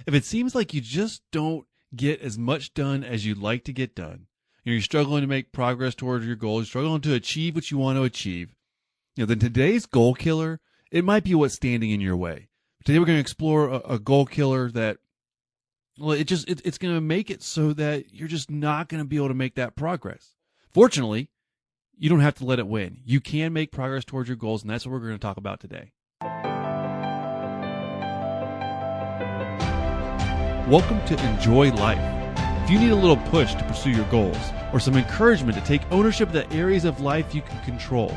If it seems like you just don't get as much done as you'd like to get done, you're struggling to make progress towards your goals, struggling to achieve what you want to achieve, then today's goal killer, it might be what's standing in your way. Today we're going to explore a goal killer that, well, it's going to make it so that you're just not going to be able to make that progress. Fortunately, you don't have to let it win. You can make progress towards your goals, and that's what we're going to talk about today. Welcome to Enjoy Life. If you need a little push to pursue your goals or some encouragement to take ownership of the areas of life you can control,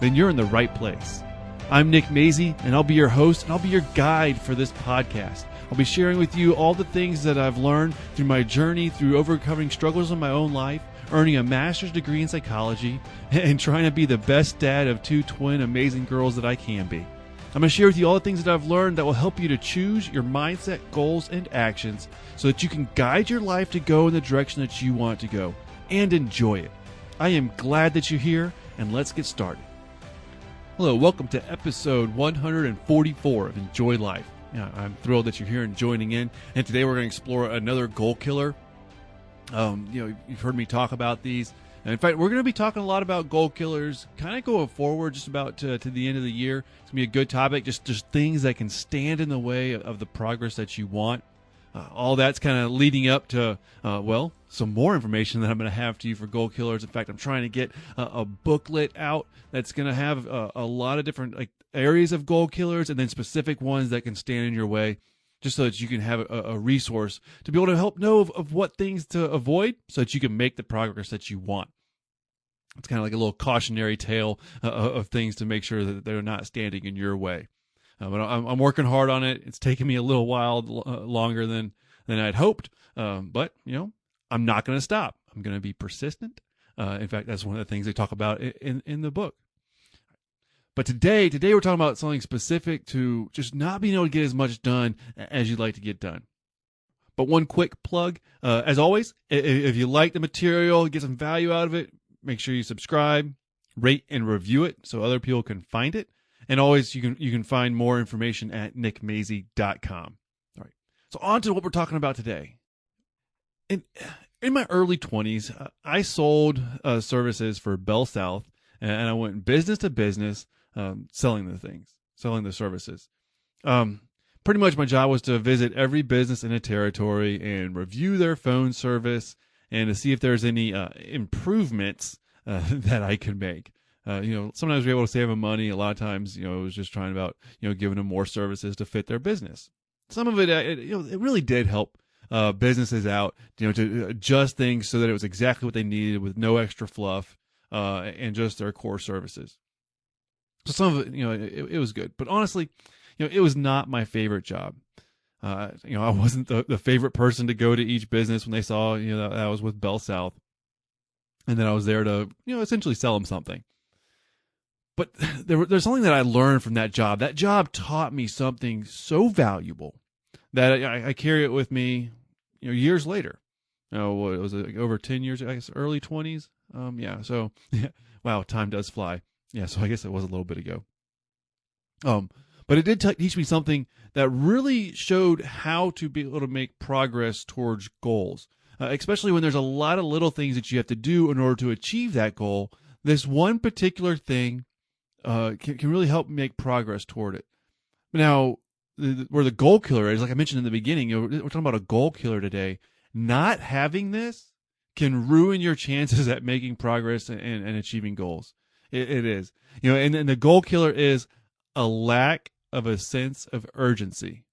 then you're in the right place. I'm Nick Mazey, and I'll be your host, and I'll be your guide for this podcast. I'll be sharing with you all the things that I've learned through my journey through overcoming struggles in my own life, earning a master's degree in psychology, and trying to be the best dad of two twin amazing girls that I can be. I'm going to share with you all the things that I've learned that will help you to choose your mindset, goals, and actions so that you can guide your life to go in the direction that you want it to go and enjoy it. I am glad that you're here, and let's get started. Hello, welcome to episode 144 of Enjoy Life. I'm thrilled that you're here and joining in, and today we're going to explore another goal killer. You've heard me talk about these. And in fact, we're going to be talking a lot about goal killers kind of going forward just about to the end of the year. It's going to be a good topic, just things that can stand in the way of the progress that you want. All that's kind of leading up to, some more information that I'm going to have to you for goal killers. In fact, I'm trying to get a booklet out that's going to have a lot of different areas of goal killers and then specific ones that can stand in your way, just so that you can have a resource to be able to help know of what things to avoid so that you can make the progress that you want. It's kind of like a little cautionary tale of things to make sure that they're not standing in your way. But I'm working hard on it. It's taken me a little while longer than I'd hoped. But, I'm not going to stop. I'm going to be persistent. In fact, that's one of the things they talk about in the book. But today we're talking about something specific to just not being able to get as much done as you'd like to get done. But one quick plug, as always, if you like the material, get some value out of it, make sure you subscribe, rate, and review it so other people can find it. And always, you can find more information at nickmazey.com. All right, so on to what we're talking about today. In my early 20s, I sold services for Bell South, and I went business to business, selling the services. Pretty much my job was to visit every business in a territory and review their phone service and to see if there's any improvements that I could make. Sometimes we were able to save them money. A lot of times, it was just trying about, giving them more services to fit their business. Some of it, it really did help businesses out, to adjust things so that it was exactly what they needed with no extra fluff and just their core services. So some of it, it was good. But honestly, it was not my favorite job. I wasn't the favorite person to go to each business when they saw, that I was with Bell South. And then I was there to, essentially sell them something. But there's something that I learned from that job. That job taught me something so valuable that I carry it with me, years later. What was it, over 10 years, I guess, early 20s? So, wow, time does fly. Yeah, so I guess it was a little bit ago. But it did teach me something that really showed how to be able to make progress towards goals, especially when there's a lot of little things that you have to do in order to achieve that goal. This one particular thing can really help make progress toward it. Now, where the goal killer is, like I mentioned in the beginning, we're talking about a goal killer today. Not having this can ruin your chances at making progress and achieving goals. It is. And the goal killer is a lack of a sense of urgency.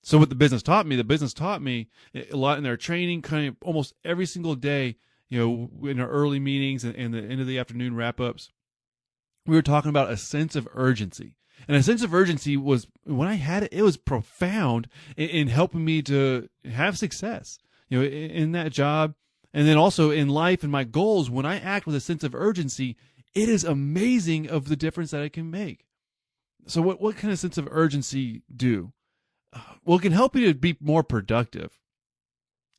So what the business taught me a lot in their training, kind of almost every single day, in our early meetings and the end of the afternoon wrap-ups, we were talking about a sense of urgency. And a sense of urgency was, when I had it, it was profound in helping me to have success, in that job. And then also in life and my goals, when I act with a sense of urgency, it is amazing of the difference that it can make. So what can a sense of urgency do? Well, it can help you to be more productive.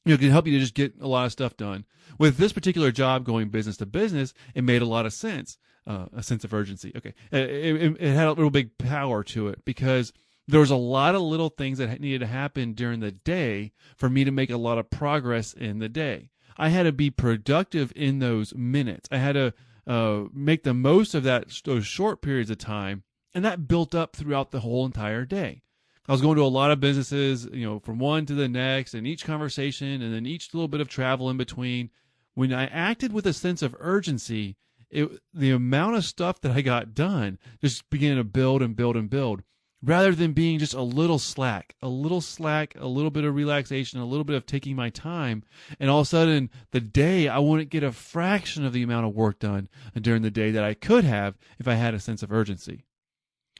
It can help you to just get a lot of stuff done. With this particular job going business to business, it made a lot of sense, a sense of urgency. Okay, it had a little big power to it because There was a lot of little things that needed to happen during the day for me to make a lot of progress in the day. I had to be productive in those minutes. I had to make the most of those short periods of time, and that built up throughout the whole entire day. I was going to a lot of businesses, from one to the next, and each conversation, and then each little bit of travel in between. When I acted with a sense of urgency, the amount of stuff that I got done just began to build and build and build, rather than being just a little slack, a little bit of relaxation, a little bit of taking my time. And all of a sudden, the day, I wouldn't get a fraction of the amount of work done during the day that I could have if I had a sense of urgency.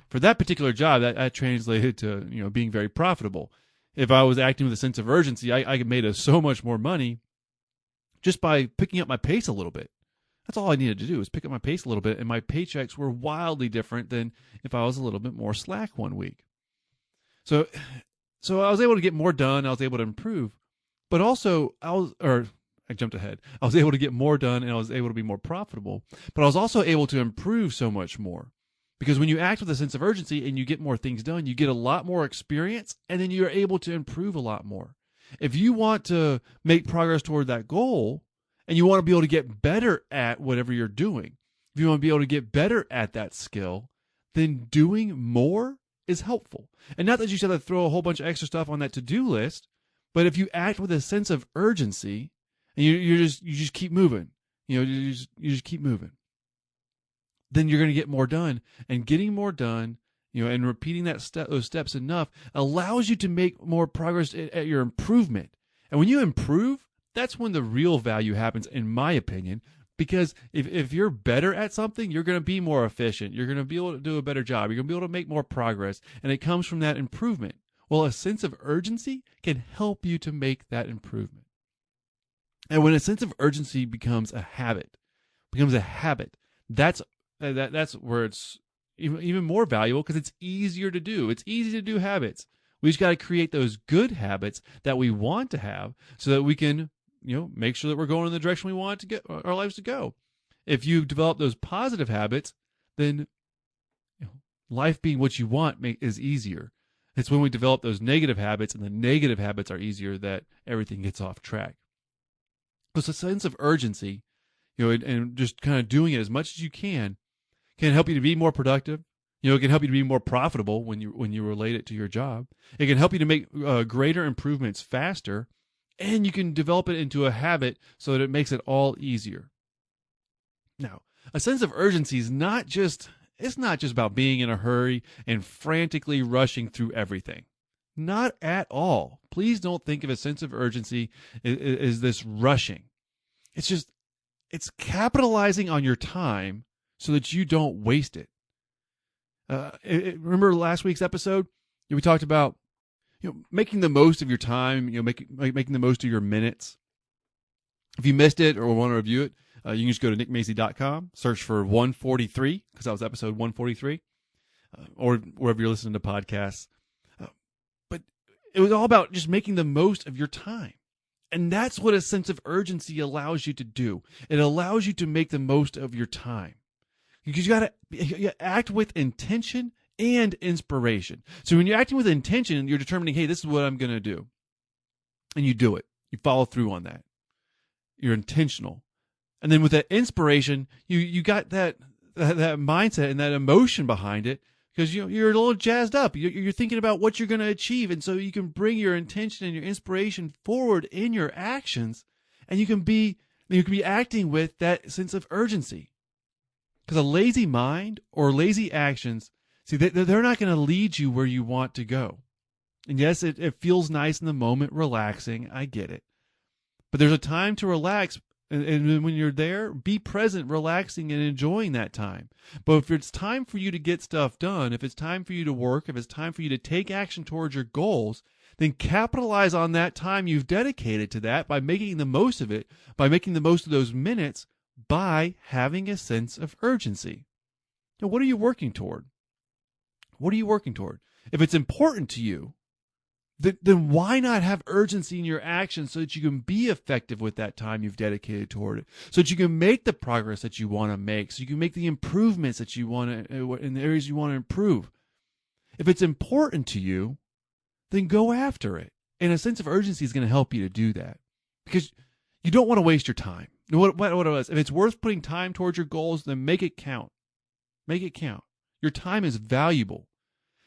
For that particular job, that translated to being very profitable. If I was acting with a sense of urgency, I made so much more money just by picking up my pace a little bit. That's all I needed to do, was pick up my pace a little bit, and my paychecks were wildly different than if I was a little bit more slack one week. So I was able to get more done. I was able to improve, but also I jumped ahead. I was able to get more done, and I was able to be more profitable, but I was also able to improve so much more. Because when you act with a sense of urgency and you get more things done, you get a lot more experience, and then you're able to improve a lot more. If you want to make progress toward that goal, and you want to be able to get better at whatever you're doing, if you want to be able to get better at that skill, then doing more is helpful. And not that you should have to throw a whole bunch of extra stuff on that to-do list, but if you act with a sense of urgency, and you just keep moving, you just keep moving, then you're going to get more done. And getting more done, and repeating those steps enough allows you to make more progress at your improvement. And when you improve, that's when the real value happens, in my opinion, because if you're better at something, you're going to be more efficient. You're going to be able to do a better job. You're going to be able to make more progress, and it comes from that improvement. Well, a sense of urgency can help you to make that improvement. And when a sense of urgency becomes a habit, that's where it's even more valuable, because it's easier to do. It's easy to do habits. We just got to create those good habits that we want to have so that we can, make sure that we're going in the direction we want to get our lives to go. If you develop those positive habits, then life being what you want is easier. It's when we develop those negative habits, and the negative habits are easier, that everything gets off track. So a sense of urgency, and just kind of doing it as much as you can help you to be more productive. It can help you to be more profitable when you relate it to your job. It can help you to make greater improvements faster, and you can develop it into a habit so that it makes it all easier. Now, a sense of urgency is not just about being in a hurry and frantically rushing through everything. Not at all. Please don't think of a sense of urgency as this rushing. It's capitalizing on your time so that you don't waste it. Remember last week's episode? We talked about making the most of your time, making the most of your minutes. If you missed it or want to review it, you can just go to nickmacy.com, search for 143, because that was episode 143, or wherever you're listening to podcasts. But it was all about just making the most of your time. And that's what a sense of urgency allows you to do. It allows you to make the most of your time. Because you act with intention and inspiration. So when you're acting with intention, you're determining, hey, this is what I'm going to do. And you do it. You follow through on that. You're intentional. And then with that inspiration, you got that mindset and that emotion behind it, because you're a little jazzed up. You're thinking about what you're going to achieve. And so you can bring your intention and your inspiration forward in your actions, and you can be acting with that sense of urgency. Because a lazy mind or lazy actions, see, they're not going to lead you where you want to go. And yes, it feels nice in the moment, relaxing. I get it. But there's a time to relax. And when you're there, be present, relaxing, and enjoying that time. But if it's time for you to get stuff done, if it's time for you to work, if it's time for you to take action towards your goals, then capitalize on that time you've dedicated to that by making the most of it, by making the most of those minutes, by having a sense of urgency. Now, what are you working toward? What are you working toward? If it's important to you, then why not have urgency in your actions so that you can be effective with that time you've dedicated toward it, so that you can make the progress that you want to make, so you can make the improvements that you want to, in the areas you want to improve. If it's important to you, then go after it. And a sense of urgency is going to help you to do that, because you don't want to waste your time. What it was, if it's worth putting time towards your goals, then make it count. Make it count. Your time is valuable.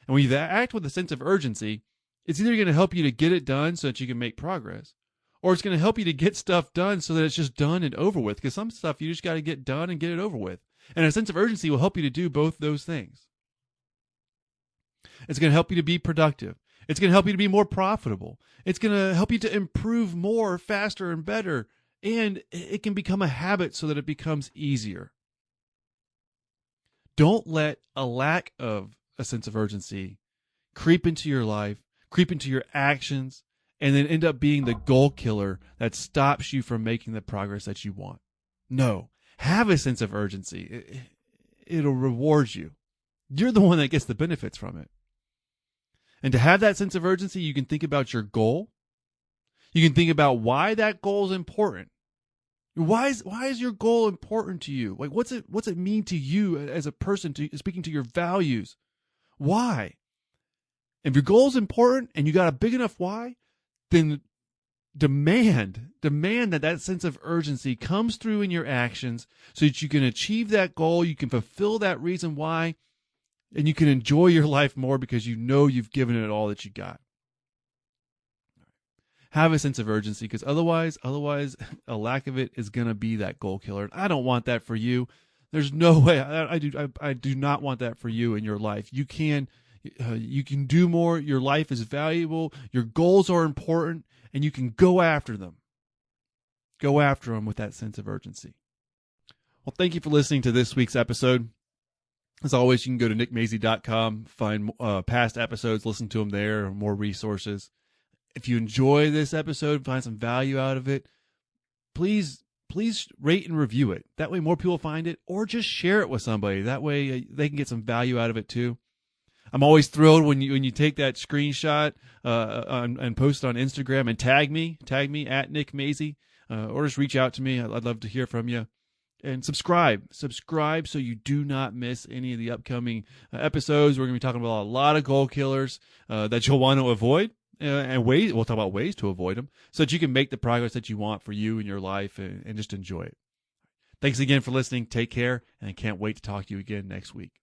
And when you act with a sense of urgency, it's either going to help you to get it done so that you can make progress, or it's going to help you to get stuff done so that it's just done and over with. Because some stuff you just got to get done and get it over with. And a sense of urgency will help you to do both those things. It's going to help you to be productive. It's going to help you to be more profitable. It's going to help you to improve more, faster, and better. And it can become a habit so that it becomes easier. Don't let a lack of a sense of urgency creep into your life, creep into your actions, and then end up being the goal killer that stops you from making the progress that you want. No, have a sense of urgency. It'll reward you. You're the one that gets the benefits from it. And to have that sense of urgency, you can think about your goal. You can think about why that goal is important. Why is your goal important to you? Like, what's it mean to you as a person, speaking to your values? Why? If your goal is important and you got a big enough why, then demand that sense of urgency comes through in your actions so that you can achieve that goal, you can fulfill that reason why, and you can enjoy your life more because you know you've given it all that you got. Have a sense of urgency, because otherwise a lack of it is going to be that goal killer. And I don't want that for you. There's no way. I do not want that for you in your life. You can do more. Your life is valuable. Your goals are important, and you can go after them. Go after them with that sense of urgency. Well, thank you for listening to this week's episode. As always, you can go to nickmazy.com, find past episodes, listen to them there, more resources. If you enjoy this episode, find some value out of it, please rate and review it. That way more people find it, or just share it with somebody. That way they can get some value out of it too. I'm always thrilled when you take that screenshot and post it on Instagram and tag me at Nick Mazy, or just reach out to me. I'd love to hear from you. And subscribe so you do not miss any of the upcoming episodes. We're going to be talking about a lot of goal killers that you'll want to avoid, and we'll talk about ways to avoid them so that you can make the progress that you want for you in your life and just enjoy it. Thanks again for listening. Take care, and I can't wait to talk to you again next week.